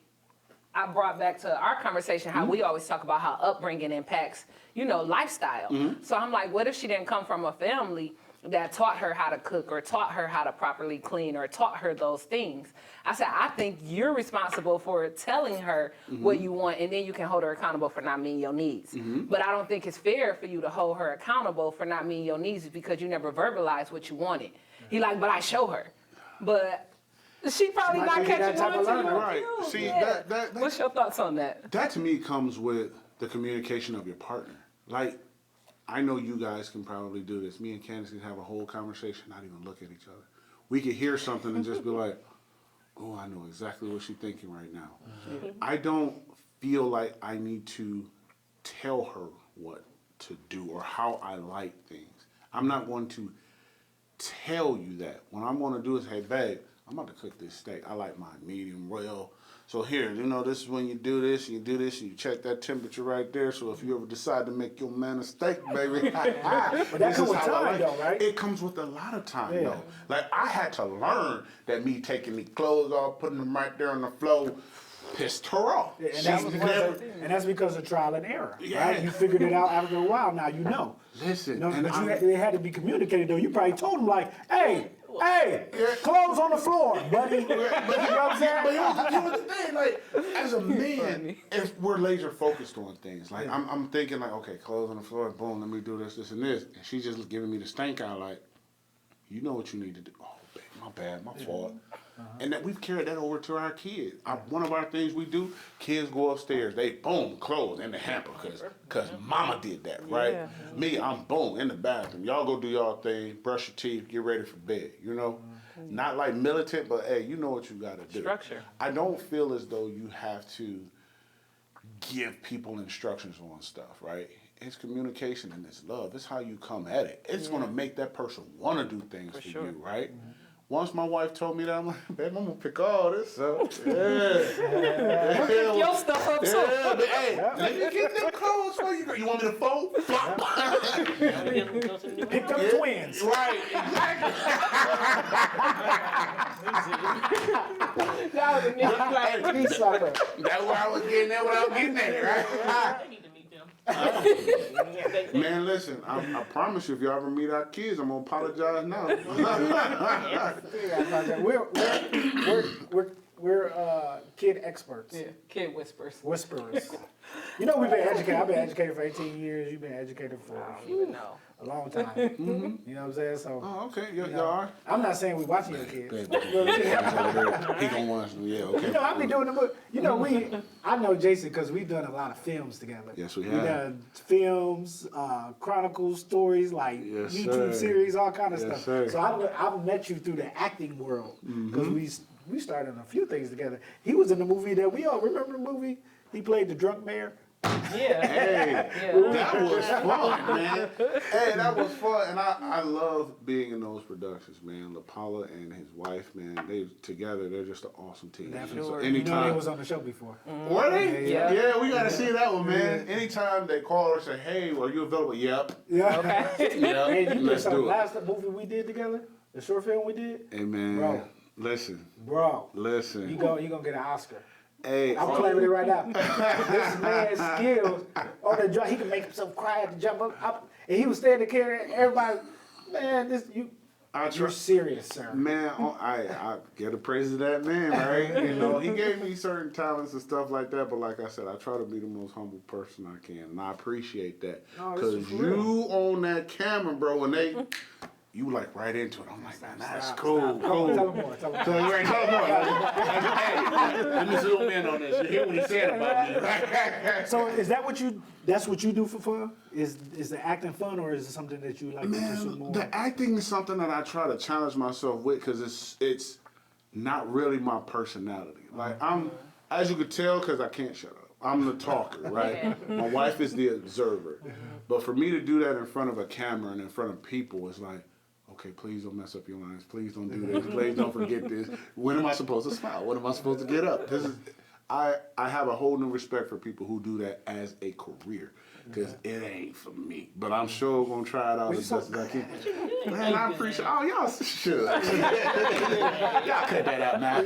Speaker 2: I brought back to our conversation how we always talk about how upbringing impacts, lifestyle. So I'm like, what if she didn't come from a family that taught her how to cook or taught her how to properly clean or taught her those things? I said, I think you're responsible for telling her what you want, and then you can hold her accountable for not meeting your needs. But I don't think it's fair for you to hold her accountable for not meeting your needs because you never verbalized what you wanted. He like, but I show her. But she probably not catching on to you.
Speaker 3: Right. See, that
Speaker 2: What's your thoughts on that?
Speaker 3: That to me comes with the communication of your partner. Like, I know you guys can probably do this. Me and Candace can have a whole conversation, not even look at each other. We could hear something and just be like, oh, I know exactly what she's thinking right now. I don't feel like I need to tell her what to do or how I like things. I'm not going to tell you that. What I'm going to do is, hey, babe, I'm about to cook this steak. I like mine medium well. So here, this is when you do this, and you check that temperature right there. So if you ever decide to make your man a steak, baby,
Speaker 1: But that comes with time, though, right?
Speaker 3: It comes with a lot of time, though. Like, I had to learn that me taking the clothes off, putting them right there on the floor, pissed her off.
Speaker 1: Yeah, and that's because of trial and error, right? You figured it out after a while. Now you know.
Speaker 3: Listen,
Speaker 1: but it had to be communicated, though. You probably told him, like, hey, clothes on the floor, buddy. You know what I'm saying?
Speaker 3: But here's the thing, like, as a man, if we're laser focused on things, like, I'm thinking, like, okay, clothes on the floor, boom, let me do this, and this. And she's just giving me the stank eye, like, you know what you need to do. Oh, babe, my bad, my fault. And that we've carried that over to our kids. One of our things we do, kids go upstairs, they boom, clothes in the hamper because mama did that, right?
Speaker 2: Yeah.
Speaker 3: Me, I'm boom, in the bathroom. Y'all go do y'all thing, brush your teeth, get ready for bed, Not like militant, but hey, you know what you gotta do.
Speaker 2: Structure.
Speaker 3: I don't feel as though you have to give people instructions on stuff, right? It's communication and it's love. It's how you come at it. It's gonna make that person wanna do things for
Speaker 2: sure.
Speaker 3: you, right? Once my wife told me that, I'm like, babe, I'm gonna pick all this up.
Speaker 2: Pick your stuff up too.
Speaker 3: Yeah, but hey, let me get them clothes for you. You want me to fold?
Speaker 1: Pick up twins.
Speaker 3: Right, exactly.
Speaker 2: That was a
Speaker 1: Peace slapper.
Speaker 3: That's where I was getting at without getting at it, right?
Speaker 4: I need to meet them.
Speaker 3: Man, listen, I promise you, if you ever meet our kids, I'm gonna apologize now.
Speaker 1: We're kid experts.
Speaker 2: Yeah, kid whispers.
Speaker 1: Whisperers. We've been educated. I've been educated for 18 years. You've been educated for
Speaker 2: I don't even know.
Speaker 1: a long time. You know what I'm saying? So
Speaker 3: Oh, okay, y'all are.
Speaker 1: I'm not saying we watching your kids.
Speaker 3: He gonna watch them, yeah, okay.
Speaker 1: I be doing the book. I know Jason because we've done a lot of films together.
Speaker 3: Yes, we
Speaker 1: We've
Speaker 3: have.
Speaker 1: done films, chronicles, stories, like
Speaker 3: Yes,
Speaker 1: YouTube
Speaker 3: sir.
Speaker 1: series, all kind of
Speaker 3: Yes,
Speaker 1: stuff.
Speaker 3: sir.
Speaker 1: So I've met you through the acting world because we started a few things together. He was in the movie that we all remember. The movie he played the drunk mayor.
Speaker 2: Yeah.
Speaker 3: Hey,
Speaker 2: Yeah.
Speaker 3: that was fun, man. Hey, that was fun, and I love being in those productions, man. LaPaula and his wife, man, they're just an awesome team.
Speaker 1: Definitely.
Speaker 3: So
Speaker 1: He
Speaker 3: anytime,
Speaker 1: was on the show before.
Speaker 3: were they?
Speaker 2: Yeah.
Speaker 3: Yeah, we gotta see that one, man. Anytime they call or say, "Hey, are you available?" Yep.
Speaker 1: Yeah.
Speaker 2: Okay.
Speaker 3: Yep.
Speaker 1: Hey, you did
Speaker 3: Let's
Speaker 1: something
Speaker 3: do it.
Speaker 1: last movie we did together, the short film we did.
Speaker 3: Hey, man.
Speaker 1: Bro.
Speaker 3: Listen.
Speaker 1: Bro,
Speaker 3: Listen.
Speaker 1: you gonna get an Oscar.
Speaker 3: Hey.
Speaker 1: I'm claiming it right now. This man's skills on the jump, he can make himself cry at the jump up, and he was standing there, everybody, man, you're serious, sir.
Speaker 3: Man, I get the praise of that man, right? He gave me certain talents and stuff like that, but like I said, I try to be the most humble person I can, and I appreciate that.
Speaker 1: No, this is
Speaker 3: Because
Speaker 1: for real.
Speaker 3: you on that camera, bro, and you like right into it. I'm like, man, that's cool.
Speaker 1: Come on,
Speaker 3: Cool.
Speaker 1: tell him more. Tell him
Speaker 3: So
Speaker 1: more.
Speaker 3: you ain't talking more. Hey, let me zoom in on this. You hear what he said about me.
Speaker 1: So is that's what you do for fun? Is the acting fun, or is it something that you like to pursue more?
Speaker 3: Man, the acting is something that I try to challenge myself with because it's not really my personality. Like as you could tell, because I can't shut up. I'm the talker, right? My wife is the observer. But for me to do that in front of a camera and in front of people, it's like, okay, please don't mess up your lines. Please don't do this. Please don't forget this. When am I supposed to smile? When am I supposed to get up? I have a whole new respect for people who do that as a career. Because it ain't for me. But I'm sure I'm going to try it out as best as I can. Man, I appreciate y'all should. Y'all cut that out now.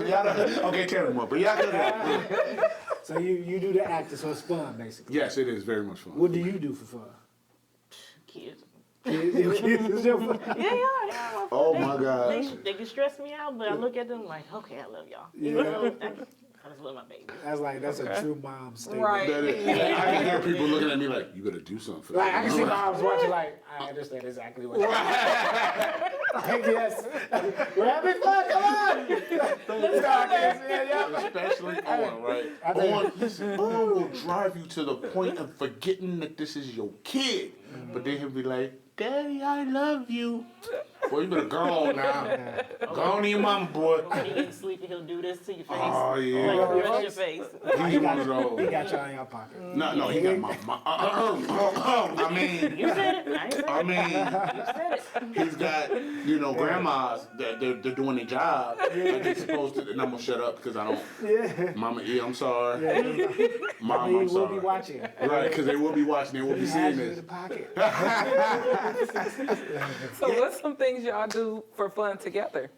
Speaker 3: Okay, tell me more. But y'all cut that out.
Speaker 1: So you do the acting, so it's fun, basically.
Speaker 3: Yes, it is very much fun.
Speaker 1: What do you do for fun?
Speaker 4: Kids.
Speaker 1: Kids is your fun?
Speaker 4: Yeah.
Speaker 3: Oh, my gosh.
Speaker 4: They can stress me out, but I look at them like, okay, I love y'all.
Speaker 1: Yeah.
Speaker 4: I just love my baby.
Speaker 1: That's a true mom statement.
Speaker 2: Right.
Speaker 3: That is, I can hear people looking at me like, you better do something for that.
Speaker 1: Like, I can see moms watching like, I understand exactly what you're saying. Like, yes. We're having fun, come on. Let's go.
Speaker 3: Especially on, right? On will drive you to the point of forgetting that this is your kid. But then he'll be like, Daddy, I love you. Boy, you better go on now. Go on to your mama, boy.
Speaker 4: When you get sleepy, he'll do this to your face.
Speaker 3: Oh, yeah.
Speaker 4: Like, rest your face.
Speaker 3: He's one of those.
Speaker 1: He got y'all in your pocket.
Speaker 3: No, he got my I mean,
Speaker 4: You said it. I ain't said it. You said it.
Speaker 3: he's got, grandmas that they're doing their job. And they're supposed to, and I'm going to shut up because I don't.
Speaker 1: Yeah.
Speaker 3: Mama E, I'm sorry. Mom,
Speaker 1: He
Speaker 3: I'm
Speaker 1: will
Speaker 3: sorry.
Speaker 1: be watching.
Speaker 3: Right, because they will be watching, they will be
Speaker 1: He
Speaker 3: seeing
Speaker 1: has you in
Speaker 3: this.
Speaker 1: the pocket.
Speaker 2: So what's some things y'all do for fun together?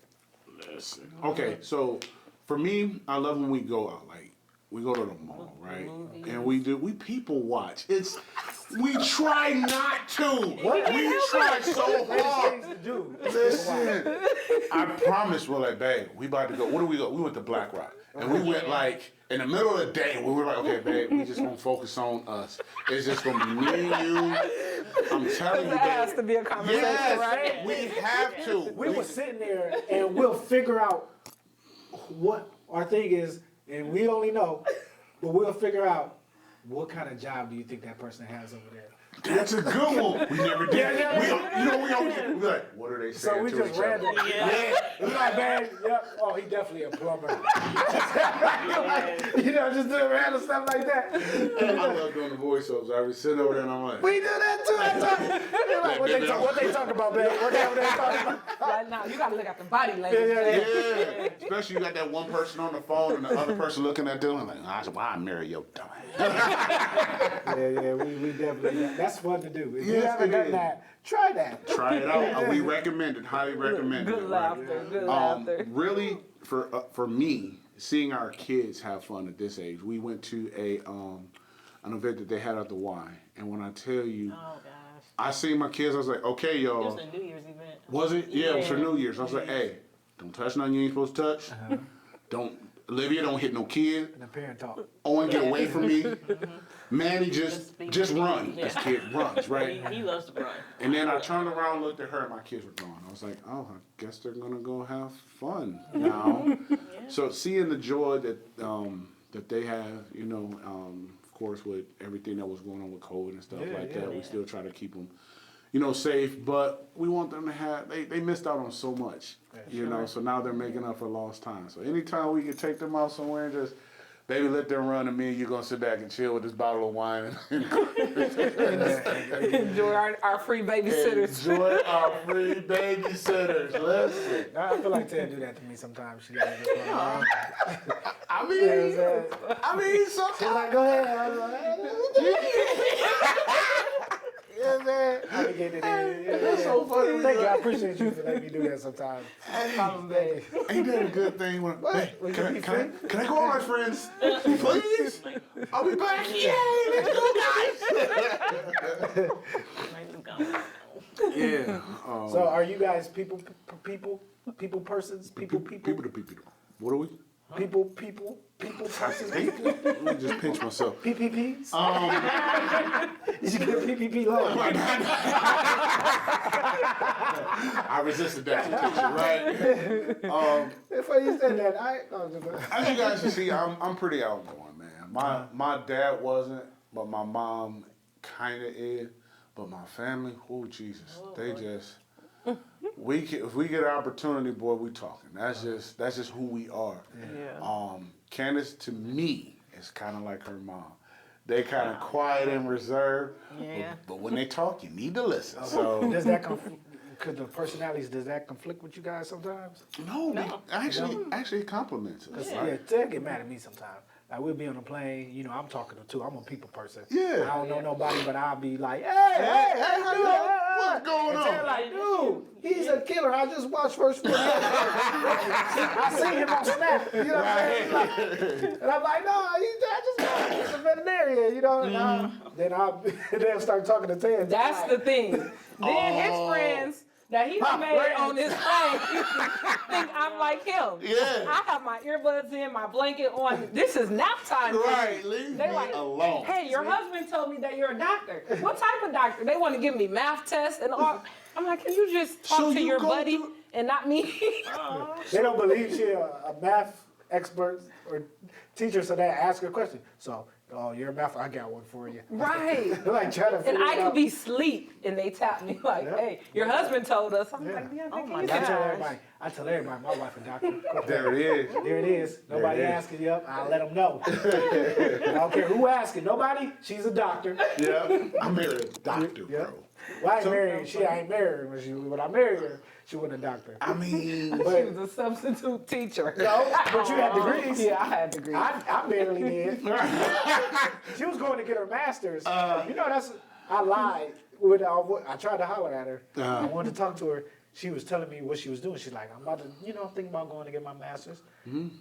Speaker 3: Listen. Okay, so for me, I love when we go out. Like, we go to the mall, right? And we people watch. We try not to. We try so hard.
Speaker 1: Things to do.
Speaker 3: Listen, I promise we're like, babe, we about to go. Where do we go? We went to Black Rock. And we went like, in the middle of the day, we were like, okay, babe, we just gonna focus on us. It's just gonna be me and you. I'm telling you,
Speaker 2: That has to
Speaker 3: babe.
Speaker 2: be a conversation,
Speaker 3: Yes,
Speaker 2: right?
Speaker 3: we have to.
Speaker 1: We were sitting there and we'll figure out what our thing is, and we only know, but we'll figure out what kind of job do you think that person has over there.
Speaker 3: That's a good one. We never did.
Speaker 1: Yeah.
Speaker 3: We we like, what are they saying
Speaker 1: So we
Speaker 3: to
Speaker 1: just
Speaker 3: each other?
Speaker 1: random.
Speaker 4: Yeah.
Speaker 1: We like, man, yep. Oh, he definitely a plumber. Just doing random stuff like that.
Speaker 3: I love doing the voiceovers. I was sitting over there and I'm like,
Speaker 1: We do that too. They're like, what they talk about, man? What they talking about?
Speaker 2: Right now, you gotta look at the body language.
Speaker 3: yeah. Especially you got that one person on the phone and the other person looking at them and like, why I marry your dumb ass?
Speaker 1: We definitely. That's fun to do. If you
Speaker 3: Yes,
Speaker 1: haven't
Speaker 3: it
Speaker 1: done
Speaker 3: is.
Speaker 1: that, try that.
Speaker 3: Try it out. We recommend it. Highly recommend
Speaker 2: Good
Speaker 3: it.
Speaker 2: laughter, good laughter.
Speaker 3: Really, for me, seeing our kids have fun at this age, we went to an event that they had at the Y, and when I tell you,
Speaker 4: Oh, gosh.
Speaker 3: I seen my kids, I was like, okay,
Speaker 4: It
Speaker 3: y'all.
Speaker 4: was a New Year's event.
Speaker 3: Was it? Yeah, it was for New Year's. I was like, hey, don't touch nothing you ain't supposed to touch. Olivia, don't hit no kid.
Speaker 1: And the parent talk.
Speaker 3: Owen, get away from me. Manny, just run.
Speaker 4: Yeah.
Speaker 3: This kid runs, right?
Speaker 4: He loves to run.
Speaker 3: And then I turned around, looked at her, and my kids were gone. I was like, oh, I guess they're gonna go have fun now. So seeing the joy that that they have, of course, with everything that was going on with COVID and stuff we still try to keep them, safe. But we want them to have. They missed out on so much, So now they're making up for lost time. So anytime we can take them out somewhere and just. Baby, let them run, and me and you gonna sit back and chill with this bottle of wine.
Speaker 2: Enjoy our free babysitters.
Speaker 3: Enjoy our free babysitters. Listen.
Speaker 1: I feel like Ted do that to me sometimes. She got just run around.
Speaker 3: I mean, sometimes.
Speaker 1: She's like, go ahead. I was like, yeah, man. I be getting it in.
Speaker 3: That's so funny.
Speaker 1: Thank you. I appreciate you for letting me do that sometimes.
Speaker 3: Ain't that a good thing? Hey, can I go on, my friends? Please? I'll be back. Yay, let's go, guys. Yeah.
Speaker 1: So are you guys people persons? People?
Speaker 3: People to people. What are we?
Speaker 1: People persons? People?
Speaker 3: Let me just pinch myself.
Speaker 1: PPPs? You should get a PPP loan.
Speaker 3: I resisted that temptation, right?
Speaker 1: Before you said that,
Speaker 3: As you guys can see, I'm pretty outgoing, man. My dad wasn't, but my mom kind of is. But my family, oh Jesus, they just. If we get an opportunity, boy, we talking. That's just who we are.
Speaker 2: Yeah.
Speaker 3: Candace, to me, is kind of like her mom. They kind of quiet and reserved.
Speaker 4: Yeah.
Speaker 3: But when they talk, you need to listen.
Speaker 1: So does that because the personalities, does that conflict with you guys sometimes?
Speaker 3: No. Actually, it compliments us.
Speaker 1: Yeah, Ted get mad at me sometimes. Like we'll be on a plane, you know, I'm talking to two. I'm a people person.
Speaker 3: Yeah.
Speaker 1: I don't know nobody, but I'll be like, hey,
Speaker 3: how
Speaker 1: dude,
Speaker 3: you doing? What's going
Speaker 1: and they're
Speaker 3: on?
Speaker 1: like, dude, he's a killer. I just watched First 48. I seen him on Snap. You know what I'm saying? Like, and I'm like, no, he's a veterinarian, you know. And they'll start talking to Ted.
Speaker 2: That's the thing. Then his friends that he done made on this plane think I'm like him.
Speaker 3: Yeah.
Speaker 2: I have my earbuds in, my blanket on. This is nap time. for
Speaker 3: Right,
Speaker 2: me.
Speaker 3: leave
Speaker 2: They
Speaker 3: me
Speaker 2: like,
Speaker 3: alone.
Speaker 2: hey, your husband told me that you're a doctor. What type of doctor? They want to give me math tests and all. I'm like, can you just talk
Speaker 3: So
Speaker 2: to
Speaker 3: you
Speaker 2: your
Speaker 3: go
Speaker 2: buddy
Speaker 3: through-
Speaker 2: and not me?
Speaker 1: They don't believe she's a math expert or teacher, so they ask her a question. So, oh, you're a math. I got one for you.
Speaker 2: Right.
Speaker 1: They're like trying to
Speaker 2: And
Speaker 1: figure
Speaker 2: I
Speaker 1: it
Speaker 2: could
Speaker 1: out.
Speaker 2: be asleep and they tap me like,
Speaker 1: Yeah.
Speaker 2: hey, your husband told us. I'm
Speaker 1: Yeah.
Speaker 2: like, yeah,
Speaker 4: Oh my
Speaker 1: I
Speaker 4: God.
Speaker 1: tell everybody, my wife a doctor.
Speaker 3: There it is.
Speaker 1: There it is. Nobody
Speaker 3: it is.
Speaker 1: asking. Yep, I'll let them know. I don't care who asking. Nobody. She's a doctor.
Speaker 3: Yeah. I married a doctor,
Speaker 1: Yeah.
Speaker 3: bro.
Speaker 1: Well, I ain't married. I ain't married when I married her. She wasn't a doctor.
Speaker 3: I mean,
Speaker 2: she was a substitute teacher.
Speaker 1: No, but you had degrees.
Speaker 2: Yeah, I had degrees.
Speaker 1: I barely did. She was going to get her master's. You know, I lied. I tried to holler at her. I wanted to talk to her. She was telling me what she was doing. She's like, I'm about to, I'm thinking about going to get my master's. And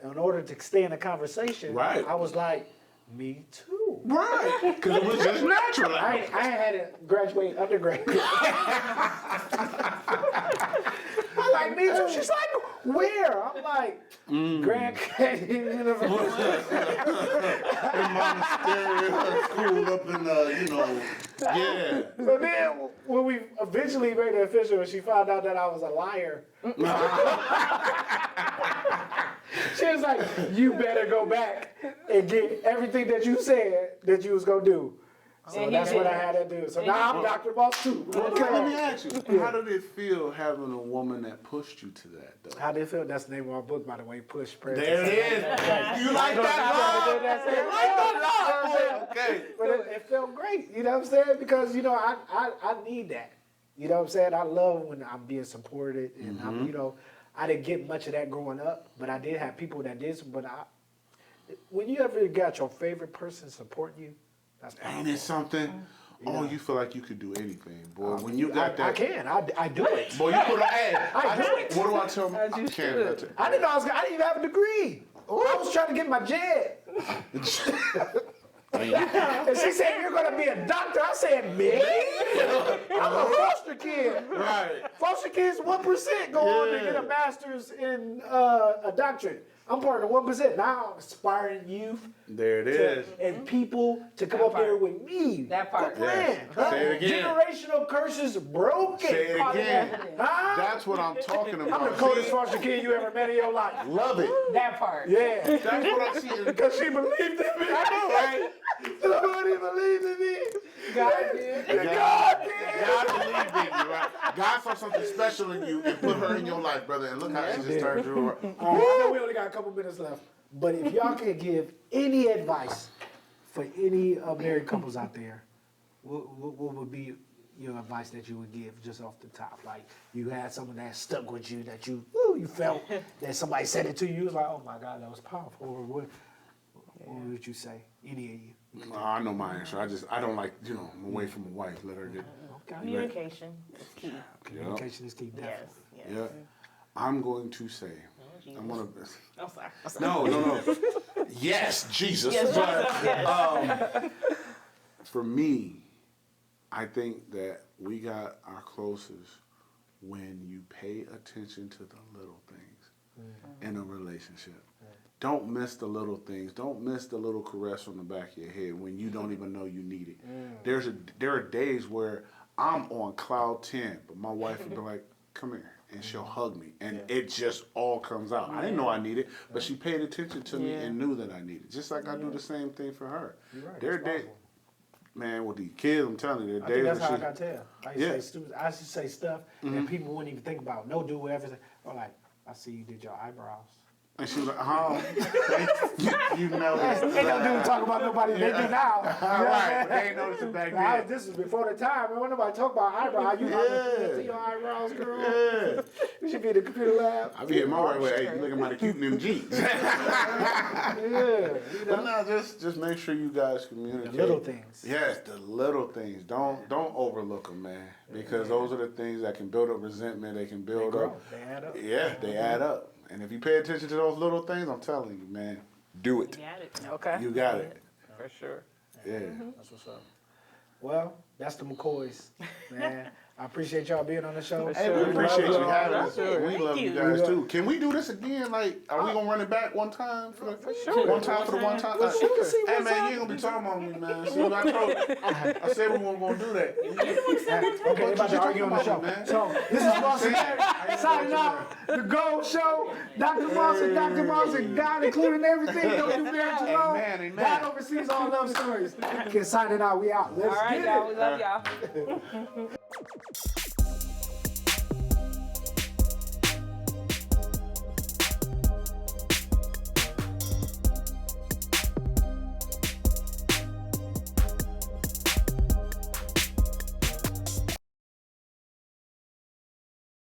Speaker 1: in order to stay in the conversation,
Speaker 3: Right.
Speaker 1: I was like, me too.
Speaker 3: right. Because it was just natural.
Speaker 1: I had to graduate undergrad. I'm like, me too. She's like, where? I'm like, Grand Canyon University.
Speaker 3: In monastery, school up in yeah.
Speaker 1: So then, when we eventually made it official, and she found out that I was a liar, she was like, "You better go back and get everything that you said that you was gonna do." So
Speaker 2: And he
Speaker 1: that's what
Speaker 2: did.
Speaker 1: I had to do. So now I'm Dr. Boss too.
Speaker 3: Well, let me ask you, how did it feel having a woman that pushed you to that, though?
Speaker 1: How did it feel? That's the name of our book, by the way. Push. Prayer.
Speaker 3: There it is. You like that,
Speaker 1: That's it.
Speaker 3: Lord? You like that, Lord? Okay.
Speaker 1: But it felt great, you know what I'm saying? Because, I need that. You know what I'm saying? I love when I'm being supported. And, I didn't get much of that growing up, but I did have people that did. But when you ever got your favorite person supporting you, that's powerful.
Speaker 3: Ain't it something? Oh, you feel like you could do anything, boy. When you got that.
Speaker 1: I can. I do it.
Speaker 3: Boy, you put on ad.
Speaker 1: I do it.
Speaker 3: What do I tell them?
Speaker 2: As you
Speaker 3: I can't.
Speaker 2: should.
Speaker 1: I didn't know I didn't even have a degree. I was trying to get my JED. And she said, "You're going to be a doctor." I said, "Me? I'm a foster kid."
Speaker 3: Right.
Speaker 1: Foster kids, 1% go on to get a master's in a doctorate. I'm part of the 1%. Now I'm inspiring youth
Speaker 3: There it is.
Speaker 1: and people to come up here with me.
Speaker 2: That part.
Speaker 1: Quit playing.
Speaker 3: Yes. Say it again.
Speaker 1: Generational curses broken.
Speaker 3: Say it again.
Speaker 1: Huh?
Speaker 3: That's what I'm talking about.
Speaker 1: I'm the coldest
Speaker 3: See?
Speaker 1: foster kid you ever met in your life.
Speaker 3: Love it.
Speaker 2: That part.
Speaker 1: Yeah.
Speaker 3: That's what I see.
Speaker 1: Because she believed in me.
Speaker 3: I know, right?
Speaker 1: Somebody believed in me.
Speaker 2: God did.
Speaker 1: God did.
Speaker 3: God believed in you, right? God saw something special in you and put her in your life, brother. And look how she just turned you around.
Speaker 1: I know we only got a couple minutes left, but if y'all could give any advice for any married couples out there, what would be your advice that you would give just off the top? Like you had someone that stuck with you that you felt that somebody said it to you, you was like, oh my God, that was powerful. Or what would you say? Any of you?
Speaker 3: I know my answer. I don't like, I'm away from a wife. Let her get.
Speaker 1: Okay.
Speaker 4: Communication is key.
Speaker 1: Communication is key, definitely.
Speaker 4: Yes.
Speaker 3: Yeah. I'm going to say.
Speaker 4: Jesus.
Speaker 3: I'm gonna.
Speaker 4: I'm sorry.
Speaker 3: No. Yes, Jesus.
Speaker 4: Yes,
Speaker 3: But, for me, I think that we got our closest when you pay attention to the little things in a relationship. Don't miss the little things. Don't miss the little caress on the back of your head when you don't even know you need it. There are days where I'm on cloud 10, but my wife would be like, "Come here," and she'll hug me, and it just all comes out. I didn't know I needed it, but she paid attention to me and knew that I needed it. Just like I do the same thing for her.
Speaker 1: You're right.
Speaker 3: There are days, man, with these kids, I'm telling you, there
Speaker 1: I
Speaker 3: are
Speaker 1: think
Speaker 3: days
Speaker 1: that's how I
Speaker 3: where
Speaker 1: got tell. I used to say stuff that people wouldn't even think about. No dude would ever say, oh, like, I see you did your eyebrows.
Speaker 3: And she was like, you know this.
Speaker 1: Ain't no dude talk about nobody they do now. You know what I'm
Speaker 3: Right,
Speaker 1: saying?
Speaker 3: but they ain't noticed it back
Speaker 1: Now,
Speaker 3: then.
Speaker 1: this is before the time. Man, when nobody talk about eyebrows, you
Speaker 3: Yeah.
Speaker 1: see your eyebrows, girl.
Speaker 3: Yeah.
Speaker 1: You should be in the computer lab.
Speaker 3: I be hitting my wife with, hey, you looking mighty cute in them jeans.
Speaker 1: Yeah.
Speaker 3: But no, just make sure you guys communicate.
Speaker 1: The little things.
Speaker 3: Yes, the little things. Don't overlook them, man. Because those are the things that can build up resentment. They can build up.
Speaker 1: They add up.
Speaker 3: Yeah, they add up. And if you pay attention to those little things, I'm telling you, man, do it.
Speaker 4: You got it.
Speaker 2: Okay.
Speaker 3: You got it.
Speaker 2: For sure.
Speaker 3: Yeah.
Speaker 1: That's what's up. Well, that's the McCoys, man. I appreciate y'all being on the show.
Speaker 3: Hey, we appreciate you having us.
Speaker 2: Sure.
Speaker 3: We love you guys too. Can we do this again? Like, are we gonna run it back one time for the one time for the one time? Hey man, you ain't gonna be talking about me, man. See what I told you? I said we weren't gonna do that.
Speaker 1: Okay, they about to argue on the show.
Speaker 3: Man.
Speaker 1: So, this is Boston Eric signing out. The Gold Show. Dr. Moss, and God, including everything. Don't do marriage alone.
Speaker 3: Amen.
Speaker 1: God oversees all love stories. Okay, signing out. We out. Let's
Speaker 2: All right,
Speaker 1: get
Speaker 2: y'all.
Speaker 1: it.
Speaker 2: We love y'all.